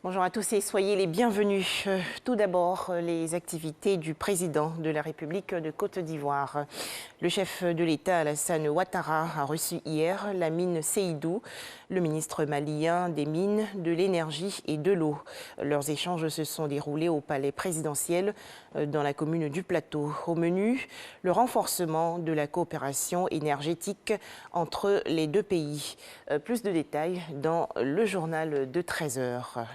Bonjour à tous et soyez les bienvenus. Tout d'abord, les activités du président de la République de Côte d'Ivoire. Le chef de l'État, Alassane Ouattara, a reçu hier Lamine Seydou, le ministre malien des Mines, de l'Énergie et de l'Eau. Leurs échanges se sont déroulés au palais présidentiel dans la commune du Plateau. Au menu, le renforcement de la coopération énergétique entre les deux pays. Plus de détails dans le journal de 13 heures.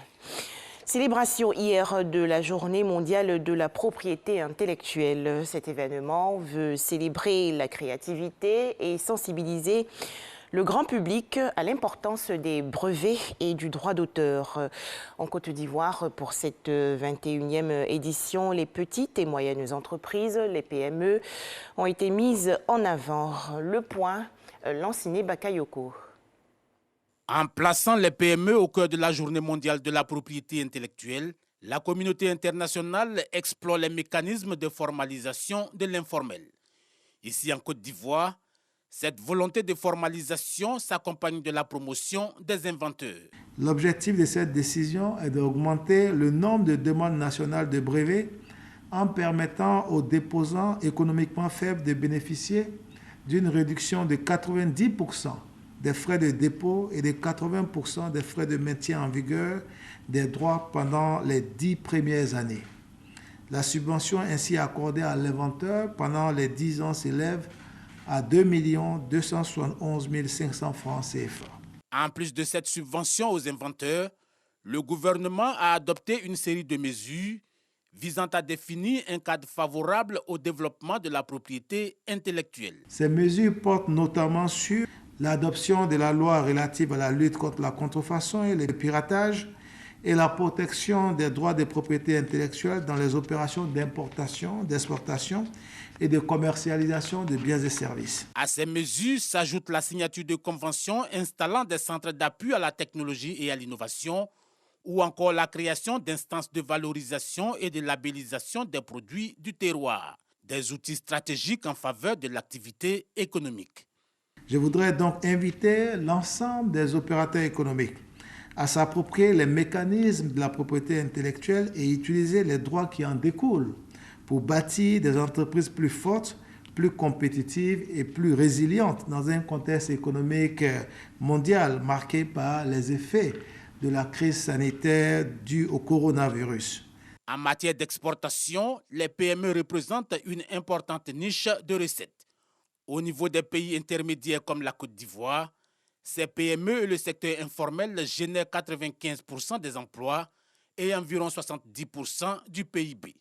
Célébration hier de la Journée mondiale de la propriété intellectuelle. Cet événement veut célébrer la créativité et sensibiliser le grand public à l'importance des brevets et du droit d'auteur. En Côte d'Ivoire, pour cette 21e édition, les petites et moyennes entreprises, les PME, ont été mises en avant. Le point, Lanciné Bakayoko. En plaçant les PME au cœur de la Journée mondiale de la propriété intellectuelle, la communauté internationale explore les mécanismes de formalisation de l'informel. Ici en Côte d'Ivoire, cette volonté de formalisation s'accompagne de la promotion des inventeurs. L'objectif de cette décision est d'augmenter le nombre de demandes nationales de brevets en permettant aux déposants économiquement faibles de bénéficier d'une réduction de 90% des frais de dépôt et de 80% des frais de maintien en vigueur des droits pendant les 10 premières années. La subvention ainsi accordée à l'inventeur pendant les 10 ans s'élève à 2 271 500 francs CFA. En plus de cette subvention aux inventeurs, le gouvernement a adopté une série de mesures visant à définir un cadre favorable au développement de la propriété intellectuelle. Ces mesures portent notamment sur l'adoption de la loi relative à la lutte contre la contrefaçon et le piratage et la protection des droits de propriété intellectuelle dans les opérations d'importation, d'exportation et de commercialisation de biens et services. À ces mesures s'ajoute la signature de conventions installant des centres d'appui à la technologie et à l'innovation ou encore la création d'instances de valorisation et de labellisation des produits du terroir, des outils stratégiques en faveur de l'activité économique. Je voudrais donc inviter l'ensemble des opérateurs économiques à s'approprier les mécanismes de la propriété intellectuelle et utiliser les droits qui en découlent pour bâtir des entreprises plus fortes, plus compétitives et plus résilientes dans un contexte économique mondial marqué par les effets de la crise sanitaire due au coronavirus. En matière d'exportation, les PME représentent une importante niche de recettes. Au niveau des pays intermédiaires comme la Côte d'Ivoire, ces PME et le secteur informel génèrent 95% des emplois et environ 70% du PIB.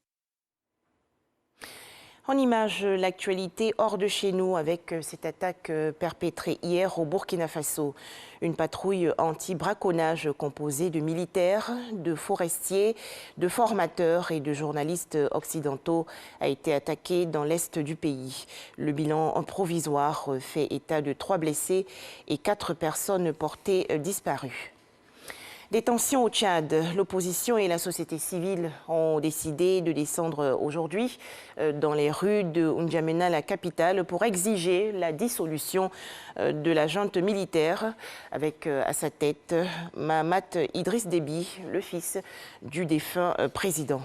En image, l'actualité hors de chez nous avec cette attaque perpétrée hier au Burkina Faso. Une patrouille anti-braconnage composée de militaires, de forestiers, de formateurs et de journalistes occidentaux a été attaquée dans l'est du pays. Le bilan provisoire fait état de 3 blessés et 4 personnes portées disparues. Des tensions au Tchad, l'opposition et la société civile ont décidé de descendre aujourd'hui dans les rues de N'Djamena, la capitale, pour exiger la dissolution de la junte militaire avec à sa tête Mahamat Idriss Déby, le fils du défunt président.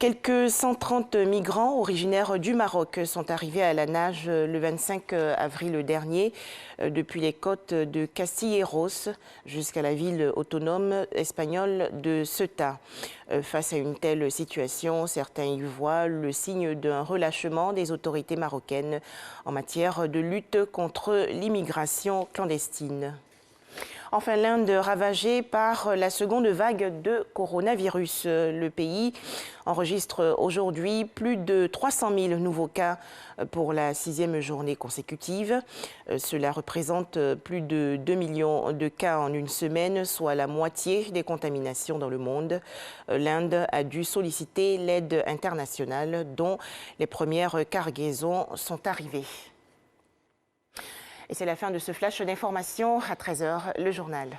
Quelques 130 migrants originaires du Maroc sont arrivés à la nage le 25 avril dernier depuis les côtes de Castilleros jusqu'à la ville autonome espagnole de Ceuta. Face à une telle situation, certains y voient le signe d'un relâchement des autorités marocaines en matière de lutte contre l'immigration clandestine. Enfin, l'Inde ravagée par la seconde vague de coronavirus. Le pays enregistre aujourd'hui plus de 300 000 nouveaux cas pour la 6e journée consécutive. Cela représente plus de 2 millions de cas en une semaine, soit la moitié des contaminations dans le monde. L'Inde a dû solliciter l'aide internationale dont les premières cargaisons sont arrivées. Et c'est la fin de ce flash d'information. À 13 h, le journal.